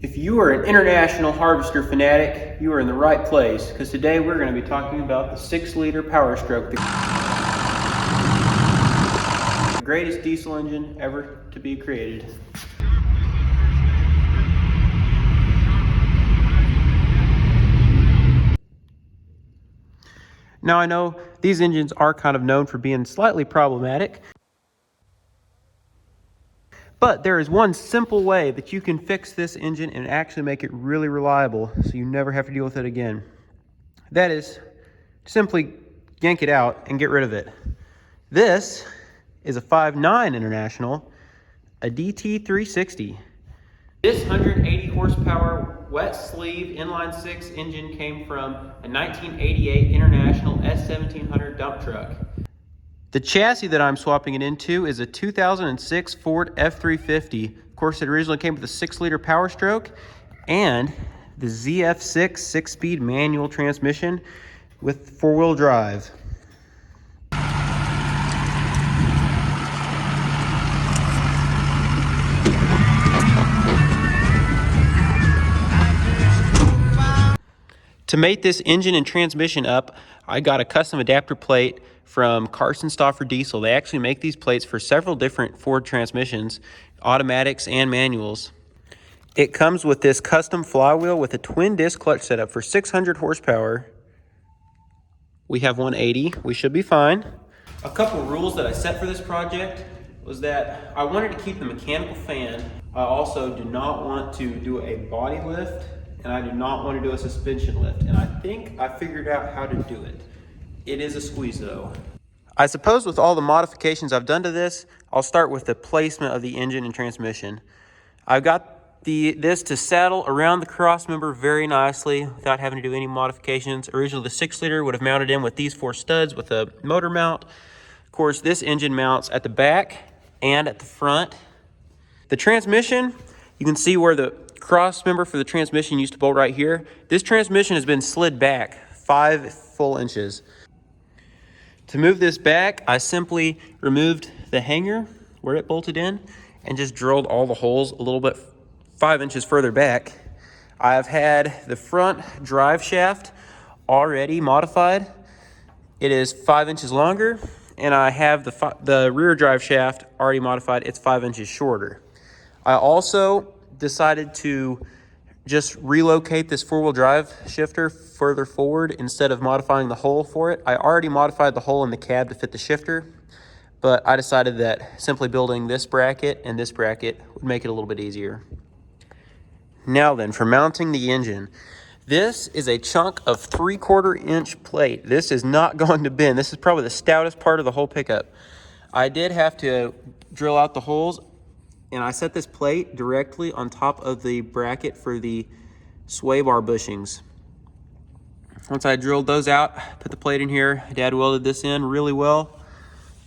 If you are an international harvester fanatic, you are in the right place, because today we're going to be talking about the 6-liter Powerstroke, the greatest diesel engine ever to be created. Now I know these engines are kind of known for being slightly problematic, but there is one simple way that you can fix this engine and actually make it really reliable so you never have to deal with it again. That is, simply yank it out and get rid of it. This is a 5.9 International, a DT360. This 180 horsepower wet sleeve inline 6 engine came from a 1988 International S1700 dump truck. The chassis that I'm swapping it into is a 2006 Ford F350. Of course, it originally came with a 6-liter Powerstroke and the ZF6 6-speed manual transmission with 4-wheel drive. To mate this engine and transmission up, I got a custom adapter plate from Carson Stauffer Diesel. They actually make these plates for several different Ford transmissions, automatics and manuals. It comes with this custom flywheel with a twin disc clutch setup for 600 horsepower. We have 180, we should be fine. A couple rules that I set for this project was that I wanted to keep the mechanical fan. I also do not want to do a body lift, and I do not want to do a suspension lift, and I think I figured out how to do it. It is a squeeze though. I suppose with all the modifications I've done to this, I'll start with the placement of the engine and transmission. I've got this to saddle around the cross member very nicely without having to do any modifications. Originally the 6-liter would have mounted in with these 4 studs with a motor mount. Of course, this engine mounts at the back and at the front. The transmission, you can see where the cross member for the transmission used to bolt right here. This transmission has been slid back 5 full inches. To move this back, I simply removed the hanger where it bolted in and just drilled all the holes a little bit 5 inches further back. I've had the front drive shaft already modified. It is 5 inches longer, and I have the rear drive shaft already modified. It's 5 inches shorter. I also decided to just relocate this 4-wheel drive shifter further forward instead of modifying the hole for it. I already modified the hole in the cab to fit the shifter, but I decided that simply building this bracket and this bracket would make it a little bit easier. Now then, for mounting the engine. This is a chunk of 3/4 inch plate. This is not going to bend. This is probably the stoutest part of the whole pickup. I did have to drill out the holes, and I set this plate directly on top of the bracket for the sway bar bushings. Once I drilled those out, put the plate in here, Dad welded this in really well.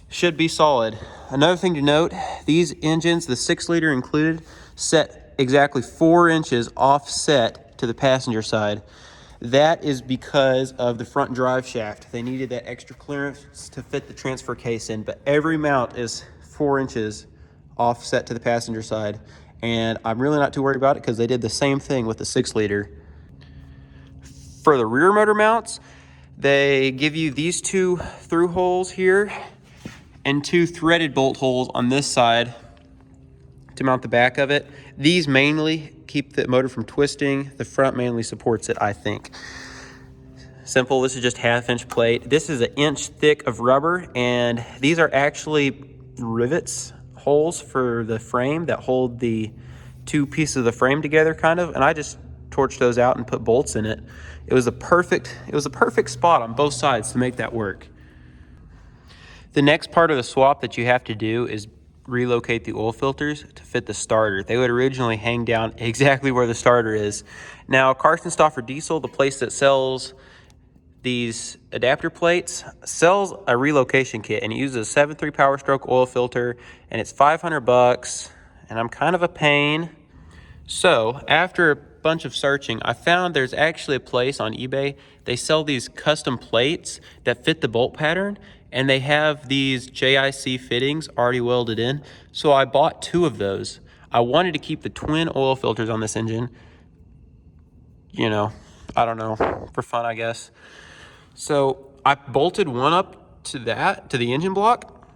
Should be solid. Another thing to note, these engines, the 6-liter included, set exactly 4 inches offset to the passenger side. That is because of the front drive shaft. They needed that extra clearance to fit the transfer case in, but every mount is 4 inches offset to the passenger side, and I'm really not too worried about it because they did the same thing with the 6-liter. For the rear motor mounts, they give you these 2 through holes here and 2 threaded bolt holes on this side to mount the back of it. These mainly keep the motor from twisting. The front mainly supports it, I think. Simple. This is just 1/2 inch plate. This is 1 inch thick of rubber, and these are actually rivets, holes for the frame that hold the 2 pieces of the frame together, kind of, and I just torched those out and put bolts in it. It was a perfect spot on both sides to make that work. The next part of the swap that you have to do is relocate the oil filters to fit the starter. They would originally hang down exactly where the starter is. Now, Carson Stauffer Diesel, the place that sells these adapter plates, sells a relocation kit, and it uses a 7.3 Powerstroke oil filter, and it's $500, and I'm kind of a pain. So after a bunch of searching, I found there's actually a place on eBay. They sell these custom plates that fit the bolt pattern, and they have these JIC fittings already welded in. So I bought 2 of those. I wanted to keep the twin oil filters on this engine, you know, I don't know, for fun, I guess. So I bolted one up to the engine block,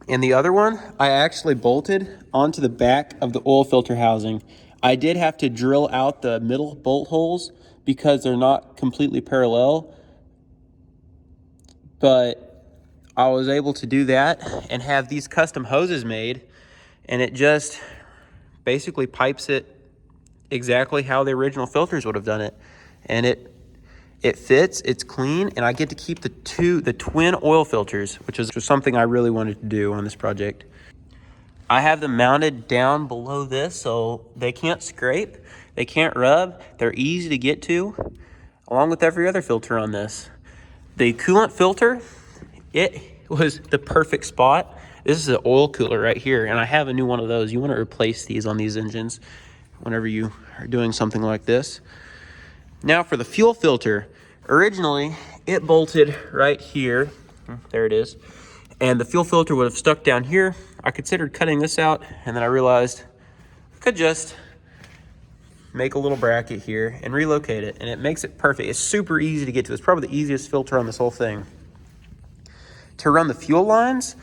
and the other one I actually bolted onto the back of the oil filter housing. I did have to drill out the middle bolt holes because they're not completely parallel, but I was able to do that and have these custom hoses made, and it just basically pipes it exactly how the original filters would have done it. And it fits, it's clean, and I get to keep the twin oil filters, which is something I really wanted to do on this project. I have them mounted down below this so they can't scrape, they can't rub, they're easy to get to, along with every other filter on this. The coolant filter, it was the perfect spot. This is an oil cooler right here, and I have a new one of those. You want to replace these on these engines whenever you are doing something like this. Now for the fuel filter, originally it bolted right here. There it is. And the fuel filter would have stuck down here. I considered cutting this out, and then I realized I could just make a little bracket here and relocate it, and it makes it perfect. It's super easy to get to. It's probably the easiest filter on this whole thing. To run the fuel lines,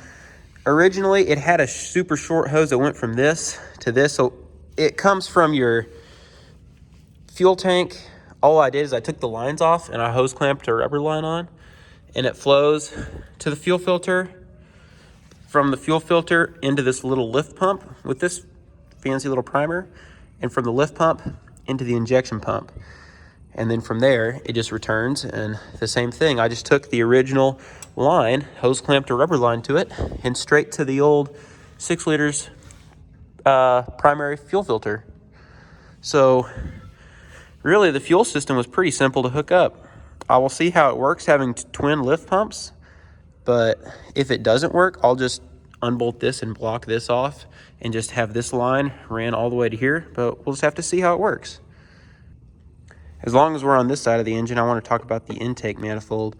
originally it had a super short hose that went from this to this. So it comes from your fuel tank. All I did is I took the lines off and I hose clamped a rubber line on, and it flows to the fuel filter, from the fuel filter into this little lift pump with this fancy little primer, and from the lift pump into the injection pump. And then from there, it just returns, and the same thing. I just took the original line, hose clamped a rubber line to it, and straight to the old 6 liters primary fuel filter. So really, the fuel system was pretty simple to hook up. I will see how it works having twin lift pumps, but if it doesn't work, I'll just unbolt this and block this off and just have this line ran all the way to here, but we'll just have to see how it works. As long as we're on this side of the engine, I want to talk about the intake manifold.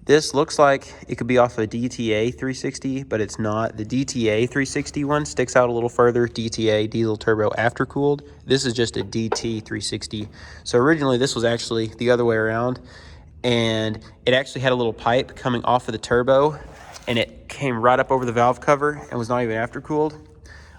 This looks like it could be off a DTA360, but it's not. The DTA360 one sticks out a little further. DTA, diesel turbo aftercooled. This is just a DT360. So originally this was actually the other way around, and it actually had a little pipe coming off of the turbo, and it came right up over the valve cover and was not even aftercooled.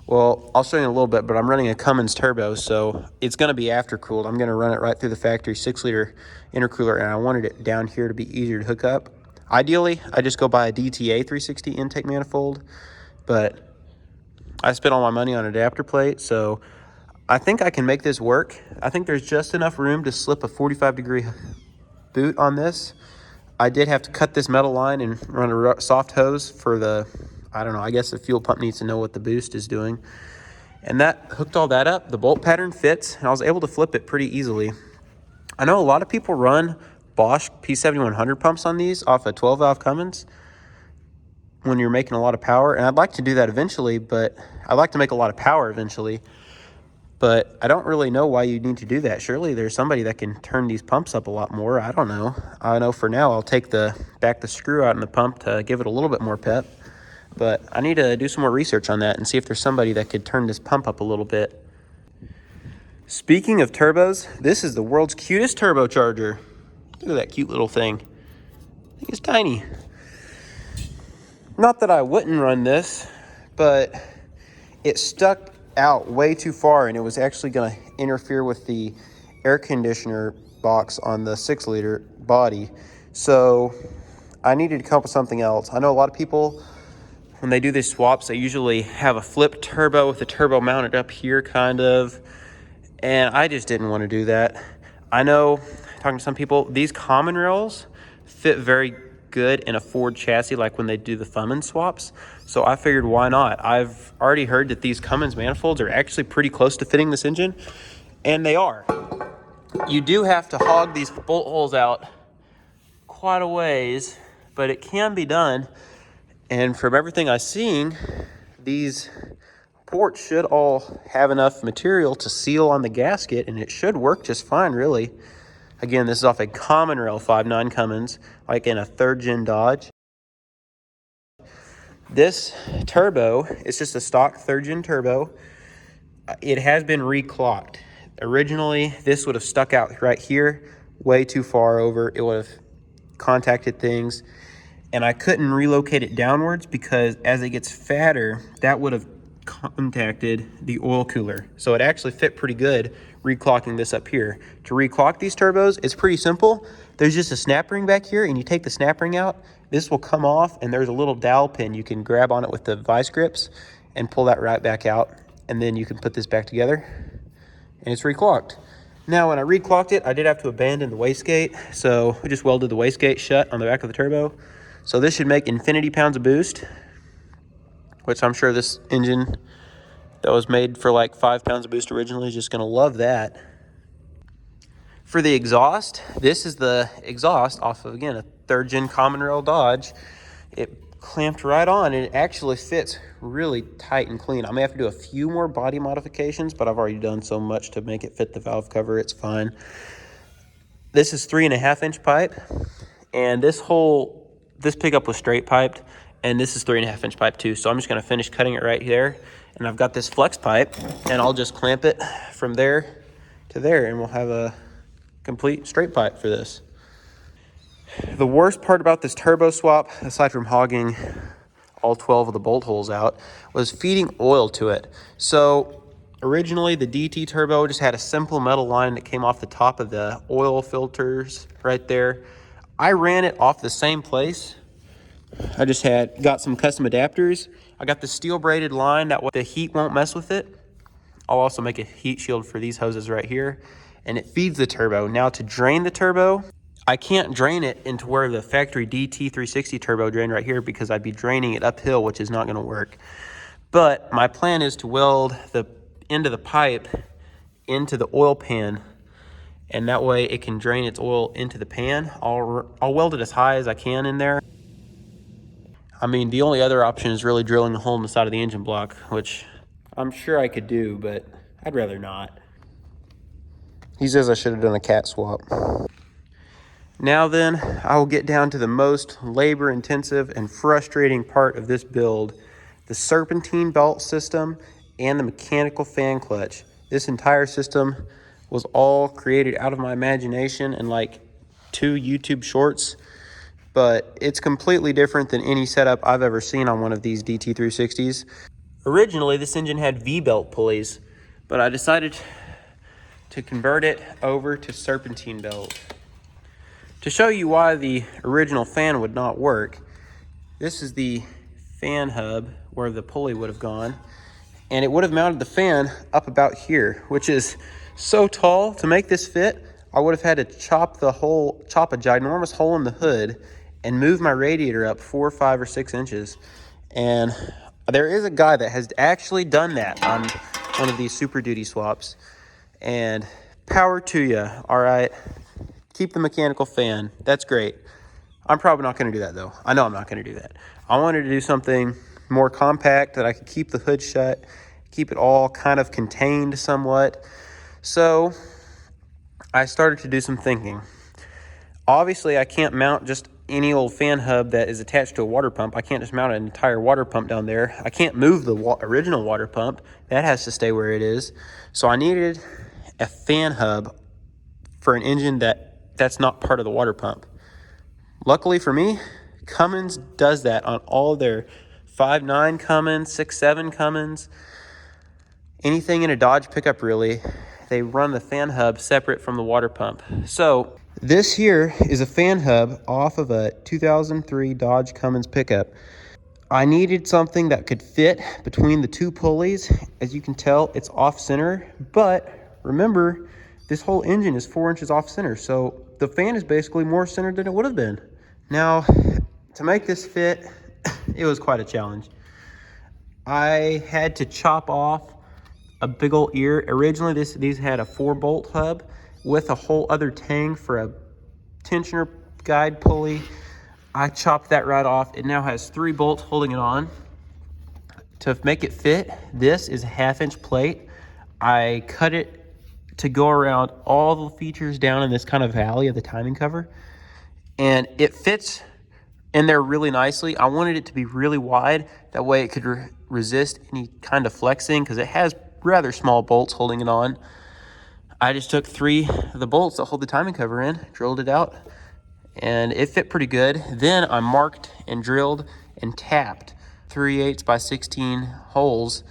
Well, I'll show you in a little bit, but I'm running a Cummins turbo, so it's going to be aftercooled. I'm going to run it right through the factory 6-liter intercooler, and I wanted it down here to be easier to hook up. Ideally, I just go buy a DTA 360 intake manifold, but I spent all my money on an adapter plate, so I think I can make this work. I think there's just enough room to slip a 45-degree boot on this. I did have to cut this metal line and run a soft hose for the, I don't know, I guess the fuel pump needs to know what the boost is doing. And that hooked all that up. The bolt pattern fits, and I was able to flip it pretty easily. I know a lot of people run Bosch P7100 pumps on these off a 12-valve Cummins when you're making a lot of power, and I'd like to do that eventually, but I'd like to make a lot of power eventually, but I don't really know why you need to do that. Surely there's somebody that can turn these pumps up a lot more. I don't know. I know for now I'll take back the screw out in the pump to give it a little bit more pep. But I need to do some more research on that and see if there's somebody that could turn this pump up a little bit. Speaking of turbos, this is the world's cutest turbocharger. Look at that cute little thing. I think it's tiny. Not that I wouldn't run this, but it stuck out way too far, and it was actually going to interfere with the air conditioner box on the 6-liter body. So I needed to come up with something else. I know a lot of people, when they do these swaps, they usually have a flip turbo with the turbo mounted up here, kind of. And I just didn't want to do that. I know, talking to some people, these common rails fit very good in a Ford chassis, like when they do the Cummins swaps. So I figured, why not? I've already heard that these Cummins manifolds are actually pretty close to fitting this engine, and they are. You do have to hog these bolt holes out quite a ways, but it can be done. And from everything I've seen, these ports should all have enough material to seal on the gasket, and it should work just fine, really. Again, this is off a common rail 5.9 Cummins, like in a 3rd-gen Dodge. This turbo is just a stock 3rd-gen turbo, it has been reclocked. Originally, this would have stuck out right here, way too far over. It would have contacted things, and I couldn't relocate it downwards because as it gets fatter, that would have contacted the oil cooler. So it actually fit pretty good reclocking this up here. To reclock these turbos, it's pretty simple. There's just a snap ring back here, and you take the snap ring out, this will come off, and there's a little dowel pin. You can grab on it with the vice grips and pull that right back out, and then you can put this back together, and it's reclocked. Now, when I reclocked it, I did have to abandon the wastegate, so we just welded the wastegate shut on the back of the turbo. So this should make infinity pounds of boost, which I'm sure this engine that was made for like 5 pounds of boost originally is just gonna love that. For the exhaust, this is the exhaust off of, again, a 3rd gen common rail Dodge. It clamped right on, and it actually fits really tight and clean. I may have to do a few more body modifications, but I've already done so much to make it fit the valve cover, it's fine. This is 3.5-inch pipe, and this pickup was straight piped, and this is 3.5-inch pipe too. So I'm just gonna finish cutting it right here, and I've got this flex pipe, and I'll just clamp it from there to there, and we'll have a complete straight pipe for this. The worst part about this turbo swap, aside from hogging all 12 of the bolt holes out, was feeding oil to it. So originally the DT turbo just had a simple metal line that came off the top of the oil filters right there. I ran it off the same place. I just got some custom adapters. I got the steel braided line that the heat won't mess with it. I'll also make a heat shield for these hoses right here, and it feeds the turbo. Now, to drain the turbo, I can't drain it into where the factory DT360 turbo drained right here because I'd be draining it uphill, which is not gonna work. But my plan is to weld the end of the pipe into the oil pan, and that way it can drain its oil into the pan. I'll weld it as high as I can in there. I mean, the only other option is really drilling a hole in the side of the engine block, which I'm sure I could do, but I'd rather not. He says I should have done a cat swap. Now then, I will get down to the most labor-intensive and frustrating part of this build, the serpentine belt system and the mechanical fan clutch. This entire system was all created out of my imagination in like 2 YouTube shorts, but it's completely different than any setup I've ever seen on one of these DT360s. Originally, this engine had V-belt pulleys, but I decided to convert it over to serpentine belt. To show you why the original fan would not work, this is the fan hub where the pulley would have gone, and it would have mounted the fan up about here, which is so tall. To make this fit, I would have had to chop a ginormous hole in the hood and move my radiator up 4, 5, or 6 inches. And there is a guy that has actually done that on one of these Super Duty swaps, and power to you. All right, keep the mechanical fan. That's great. I'm probably not going to do that though. I know I'm not going to do that. I wanted to do something more compact that I could keep the hood shut, keep it all kind of contained somewhat. So I started to do some thinking. Obviously, I can't mount just any old fan hub that is attached to a water pump. I can't just mount an entire water pump down there. I can't move the original water pump. That has to stay where it is. So I needed a fan hub for an engine that's not part of the water pump. Luckily for me, Cummins does that on all of their 5.9 Cummins, 6.7 Cummins, anything in a Dodge pickup really, they run the fan hub separate from the water pump. So this here is a fan hub off of a 2003 Dodge Cummins pickup. I needed something that could fit between the 2 pulleys. As you can tell, it's off center, but remember, this whole engine is 4 inches off center, so the fan is basically more centered than it would have been. Now, to make this fit, it was quite a challenge. I had to chop off a big old ear. Originally, these had a 4-bolt hub with a whole other tang for a tensioner guide pulley. I chopped that right off. It now has 3 bolts holding it on. To make it fit, this is a 1/2-inch plate. I cut it to go around all the features down in this kind of valley of the timing cover, and it fits in there really nicely. I wanted it to be really wide, that way it could resist any kind of flexing, because it has rather small bolts holding it on. I just took 3 of the bolts that hold the timing cover in, drilled it out, and it fit pretty good. Then I marked and drilled and tapped 3/8 by 16 holes,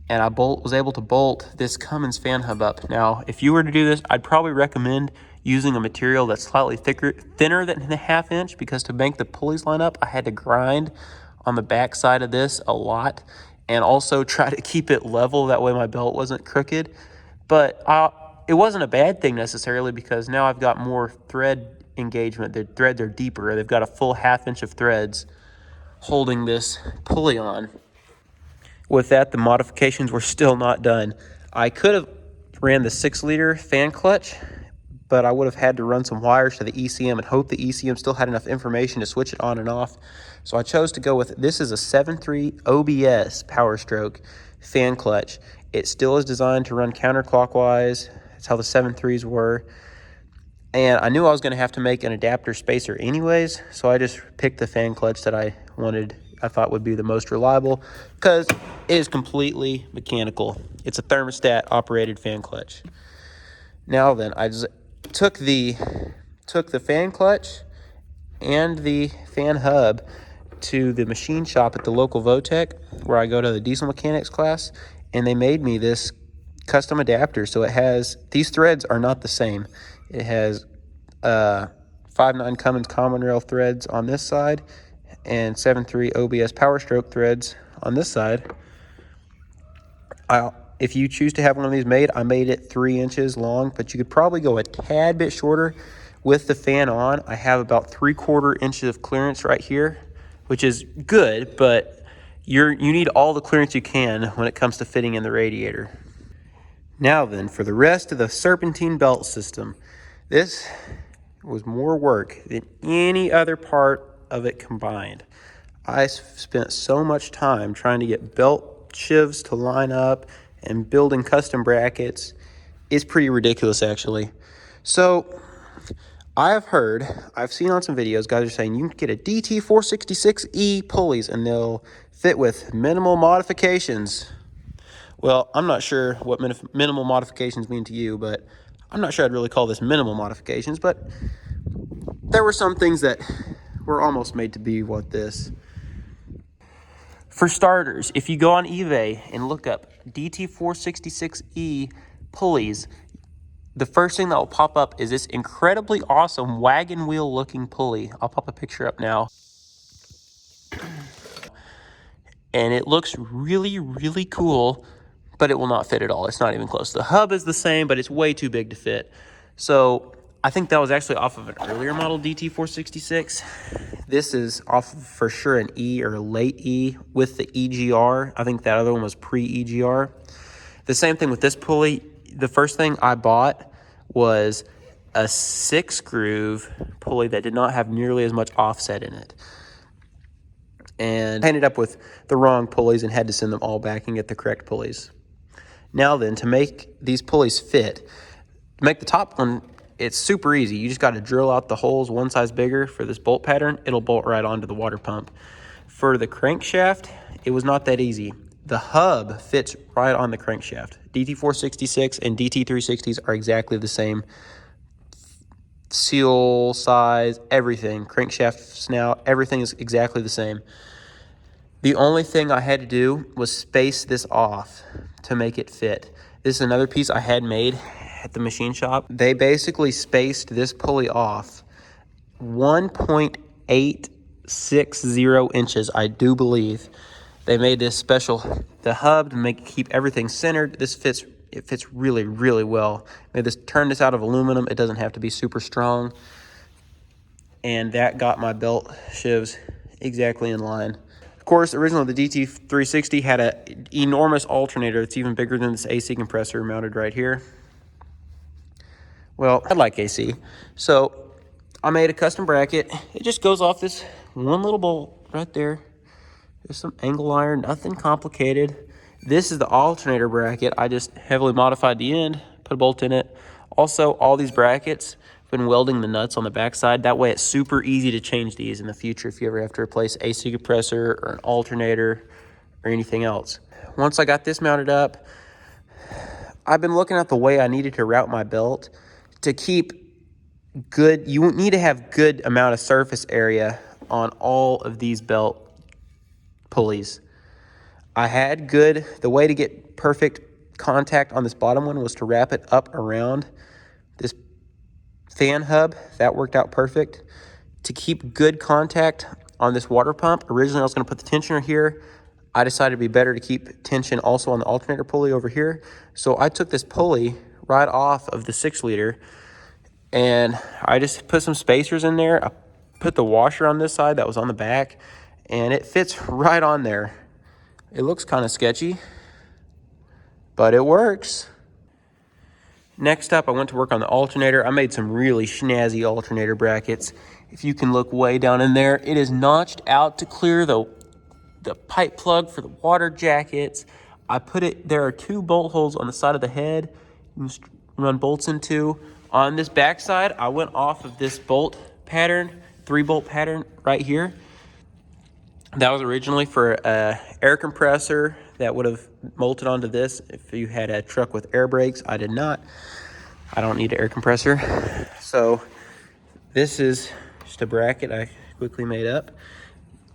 and I was able to bolt this Cummins fan hub up. Now, if you were to do this, I'd probably recommend using a material that's slightly thinner than a 1/2 inch, because to make the pulleys line up, I had to grind on the back side of this a lot, and also try to keep it level. That way my belt wasn't crooked. But it wasn't a bad thing necessarily, because now I've got more thread engagement. The threads are deeper. They've got a full 1/2 inch of threads holding this pulley on. With that, the modifications were still not done. I could have ran the 6-liter fan clutch, but I would have had to run some wires to the ECM and hope the ECM still had enough information to switch it on and off. So I chose to go with, this is a 7.3 OBS Powerstroke fan clutch. It still is designed to run counterclockwise. That's how the 7.3s were. And I knew I was going to have to make an adapter spacer anyways, so I just picked the fan clutch that I thought would be the most reliable, because it is completely mechanical. It's a thermostat operated fan clutch. Now then, I just took the fan clutch and the fan hub to the machine shop at the local Votech, where I go to the diesel mechanics class, and they made me this custom adapter. So it has, these threads are not the same. It has 5.9 Cummins common rail threads on this side and 7.3 OBS Powerstroke threads on this side. If you choose to have one of these made, I made it 3 inches long, but you could probably go a tad bit shorter with the fan on. I have about 3/4 inches of clearance right here, which is good, but you need all the clearance you can when it comes to fitting in the radiator. Now then, for the rest of the Serpentine belt system, this was more work than any other part of it combined. I spent so much time trying to get belt sheaves to line up and building custom brackets. It's pretty ridiculous, actually. So I've seen on some videos, guys are saying you can get a DT360E pulleys and they'll fit with minimal modifications. Well, I'm not sure what minimal modifications mean to you, but I'm not sure I'd really call this minimal modifications, but there were some things that were almost made to be what this. For starters, if you go on eBay and look up DT360E pulleys, the first thing that will pop up is this incredibly awesome wagon wheel looking pulley. I'll pop a picture up now. And it looks really, really cool, but it will not fit at all. It's not even close. The hub is the same, but it's way too big to fit. So I think that was actually off of an earlier model DT360. This is off of, for sure, an E or a late E with the EGR. I think that other one was pre-EGR. The same thing with this pulley. The first thing I bought was a 6-groove pulley that did not have nearly as much offset in it. And I ended up with the wrong pulleys and had to send them all back and get the correct pulleys. Now then, to make these pulleys fit, to make the top one, it's super easy. You just got to drill out the holes one size bigger for this bolt pattern. It'll bolt right onto the water pump. For the crankshaft, it was not that easy. The hub fits right on the crankshaft. DT360 and DT360s are exactly the same. Seal, size, everything. Crankshaft, snout, everything is exactly the same. The only thing I had to do was space this off to make it fit. This is another piece I had made at the machine shop. They basically spaced this pulley off 1.860 inches, I do believe. They made this special, the hub to keep everything centered. It fits really, really well. They just turned this out of aluminum. It doesn't have to be super strong. And that got my belt sheaves exactly in line. Of course, originally the DT360 had an enormous alternator that's even bigger than this AC compressor mounted right here. Well, I like AC. So I made a custom bracket. It just goes off this one little bolt right there. Just some angle iron, nothing complicated. This is the alternator bracket. I just heavily modified the end, put a bolt in it. Also, all these brackets, I've been welding the nuts on the backside. That way it's super easy to change these in the future if you ever have to replace AC compressor or an alternator or anything else. Once I got this mounted up, I've been looking at the way I needed to route my belt to keep good. You need to have good amount of surface area on all of these belt pulleys. I had good, the way to get perfect contact on this bottom one was to wrap it up around this fan hub. That worked out perfect. To keep good contact on this water pump, originally I was going to put the tensioner here. I decided it'd be better to keep tension also on the alternator pulley over here. So I took this pulley right off of the 6-liter and I just put some spacers in there. I put the washer on this side that was on the back, and it fits right on there. It looks kind of sketchy, but it works. Next up, I went to work on the alternator. I made some really snazzy alternator brackets. If you can look way down in there, it is notched out to clear the pipe plug for the water jackets. There are 2 bolt holes on the side of the head you can run bolts into. On this back side, I went off of this bolt pattern, 3-bolt pattern right here. That was originally for a air compressor that would have bolted onto this if you had a truck with air brakes. I did not. I don't need an air compressor. So this is just a bracket I quickly made up.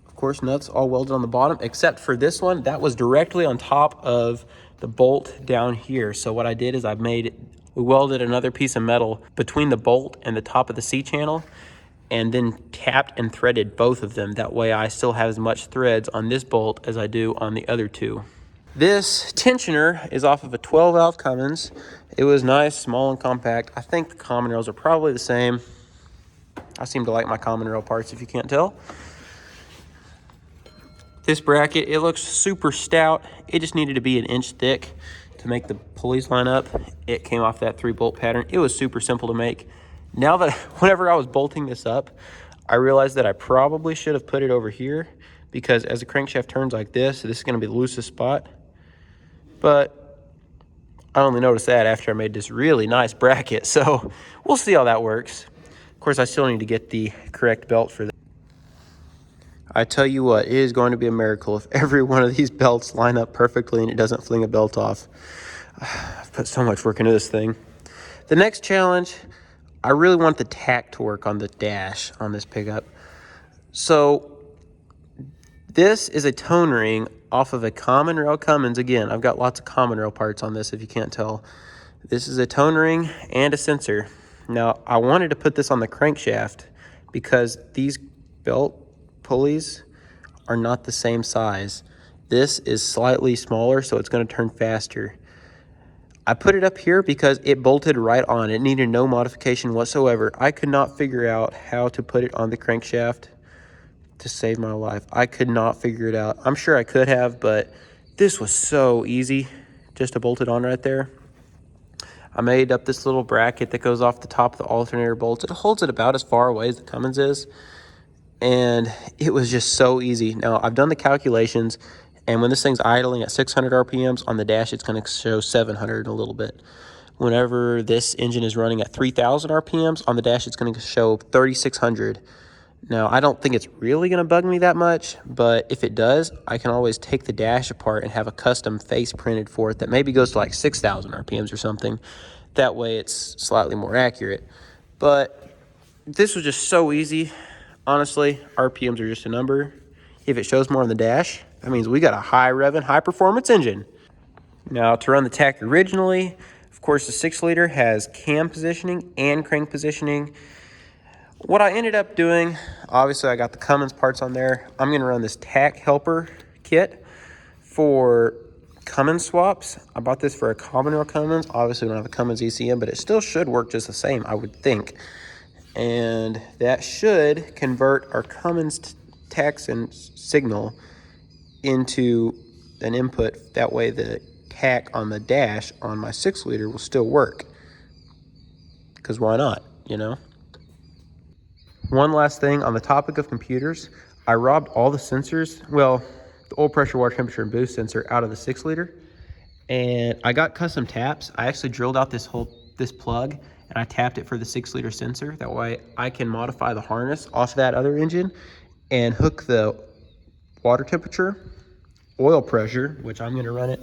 Of course, nuts all welded on the bottom, except for this one. That was directly on top of the bolt down here. So what I did is we welded another piece of metal between the bolt and the top of the C-channel, and then tapped and threaded both of them. That way I still have as much threads on this bolt as I do on the other 2. This tensioner is off of a 12-valve Cummins. It was nice, small, and compact. I think the common rails are probably the same. I seem to like my common rail parts, if you can't tell. This bracket, it looks super stout. It just needed to be an inch thick to make the pulleys line up. It came off that 3-bolt pattern. It was super simple to make. Now that whenever I was bolting this up, I realized that I probably should have put it over here, because as the crankshaft turns like this is going to be the loosest spot. But I only noticed that after I made this really nice bracket, so we'll see how that works. Of course, I still need to get the correct belt for that. I tell you what, it is going to be a miracle if every one of these belts line up perfectly and it doesn't fling a belt off. I've put so much work into this thing. The next challenge, I really want the tack to work on the dash on this pickup. So this is a tone ring off of a common rail Cummins. Again, I've got lots of common rail parts on this, if you can't tell. This is a tone ring and a sensor. Now, I wanted to put this on the crankshaft because these belt pulleys are not the same size. This is slightly smaller, so it's going to turn faster. I put it up here because it bolted right on. It needed no modification whatsoever. I could not figure out how to put it on the crankshaft to save my life. I could not figure it out. I'm sure I could have, but this was so easy just to bolt it on right there. I made up this little bracket that goes off the top of the alternator bolts. It holds it about as far away as the Cummins is. And it was just so easy. Now, I've done the calculations, and when this thing's idling at 600 RPMs on the dash, it's going to show 700 in a little bit. Whenever this engine is running at 3,000 RPMs on the dash, it's going to show 3,600. Now, I don't think it's really going to bug me that much, but if it does, I can always take the dash apart and have a custom face printed for it that maybe goes to like 6,000 RPMs or something. That way, it's slightly more accurate. But this was just so easy. Honestly, RPMs are just a number. If it shows more on the dash, that means we got a high-revving, high-performance engine. Now, to run the tack originally, of course, the 6-liter has cam positioning and crank positioning. What I ended up doing, obviously, I got the Cummins parts on there. I'm going to run this tack helper kit for Cummins swaps. I bought this for a common rail Cummins. Obviously, we don't have a Cummins ECM, but it still should work just the same, I would think. And that should convert our Cummins tax and signal into an input. That way the tack on the dash on my 6-liter will still work. Because why not, you know? One last thing on the topic of computers, I robbed all the sensors, well, the oil pressure, water temperature, and boost sensor out of the 6-liter. And I got custom taps. I actually drilled out this plug, and I tapped it for the 6-liter sensor. That way I can modify the harness off that other engine and hook the water temperature, oil pressure, which I'm going to run it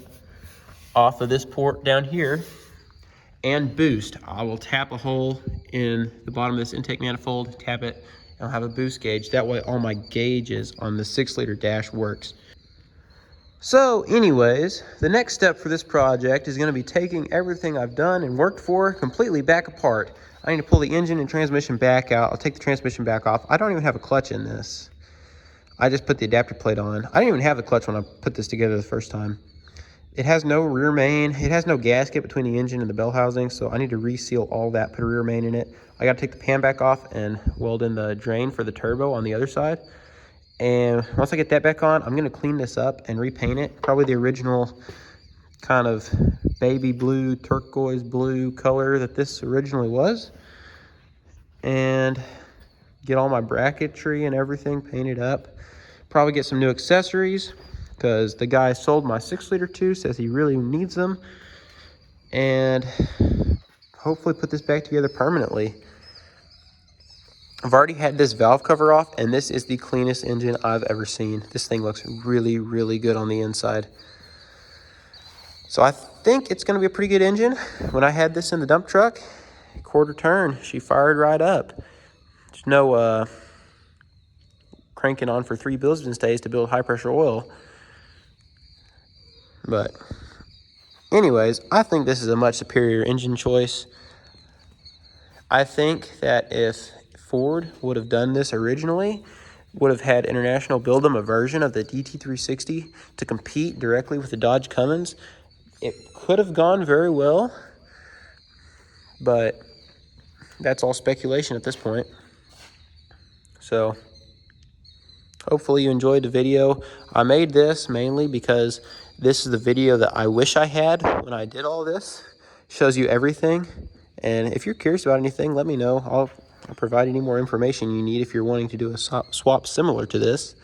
off of this port down here, and boost. I will tap a hole in the bottom of this intake manifold, tap it, and I'll have a boost gauge. That way all my gauges on the 6-liter dash works. So anyways, the next step for this project is gonna be taking everything I've done and worked for completely back apart. I need to pull the engine and transmission back out. I'll take the transmission back off. I don't even have a clutch in this. I just put the adapter plate on. I didn't even have the clutch when I put this together the first time. It has no rear main. It has no gasket between the engine and the bell housing, so I need to reseal all that, put a rear main in it. I gotta take the pan back off and weld in the drain for the turbo on the other side. And once I get that back on, I'm gonna clean this up and repaint it. Probably the original kind of baby blue, turquoise blue color that this originally was. And get all my bracketry and everything painted up. Probably get some new accessories because the guy I sold my 6-liter to says he really needs them. And hopefully put this back together permanently. I've already had this valve cover off, and this is the cleanest engine I've ever seen. This thing looks really, really good on the inside. So I think it's gonna be a pretty good engine. When I had this in the dump truck, quarter turn, she fired right up. There's no cranking on for 3 piston stays to build high pressure oil. But anyways, I think this is a much superior engine choice. I think that if Ford would have done this originally, would have had International build them a version of the DT360 to compete directly with the Dodge Cummins, it could have gone very well, but that's all speculation at this point. So hopefully you enjoyed the video. I made this mainly because this is the video that I wish I had when I did all this. Shows you everything. And if you're curious about anything, let me know. I'll provide any more information you need if you're wanting to do a swap similar to this.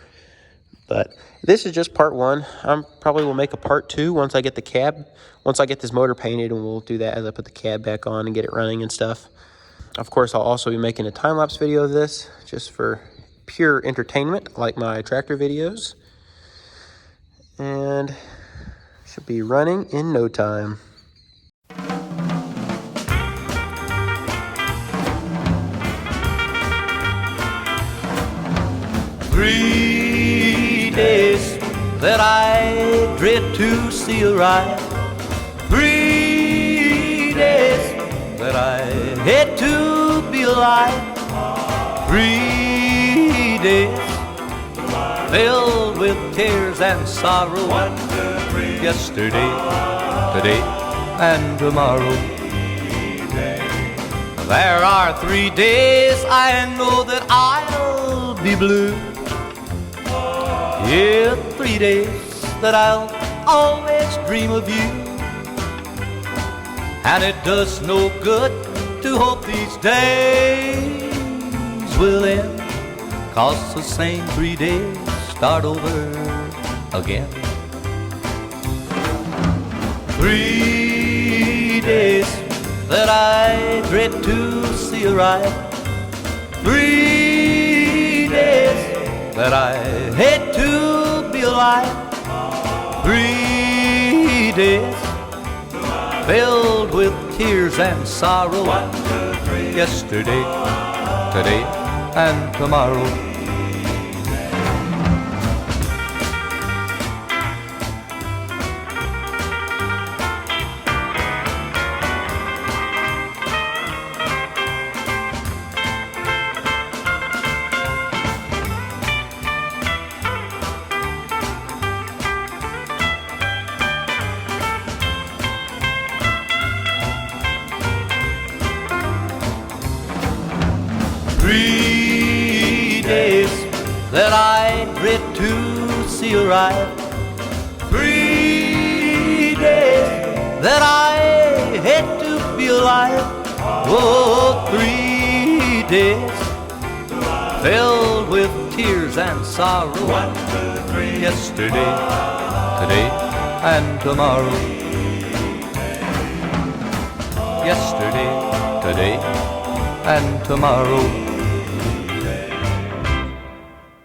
But this is just part 1. I probably will make a part 2 once I get the cab, once I get this motor painted, and we'll do that as I put the cab back on and get it running and stuff. Of course, I'll also be making a time-lapse video of this just for pure entertainment, like my tractor videos. And should be running in no time. Three days that I dread to see arrive. 3 days that I hate to be alive. 3 days filled with tears and sorrow. 1, 2, 3. Yesterday, today, and tomorrow. There are 3 days I know that I'll be blue. Yeah, 3 days that I'll always dream of you. And it does no good to hope these days will end, 'cause the same 3 days start over again. 3 days that I dread to see arrive. 3 days that I hate to be alive. 3 days filled with tears and sorrow. 1, 2, 3. Yesterday, today, and tomorrow. That I dread to see arrive. 3 days that I hate to be alive. Oh, 3 days filled with tears and sorrow. 1, 2, 3. Yesterday, today, and tomorrow. Yesterday, today, and tomorrow.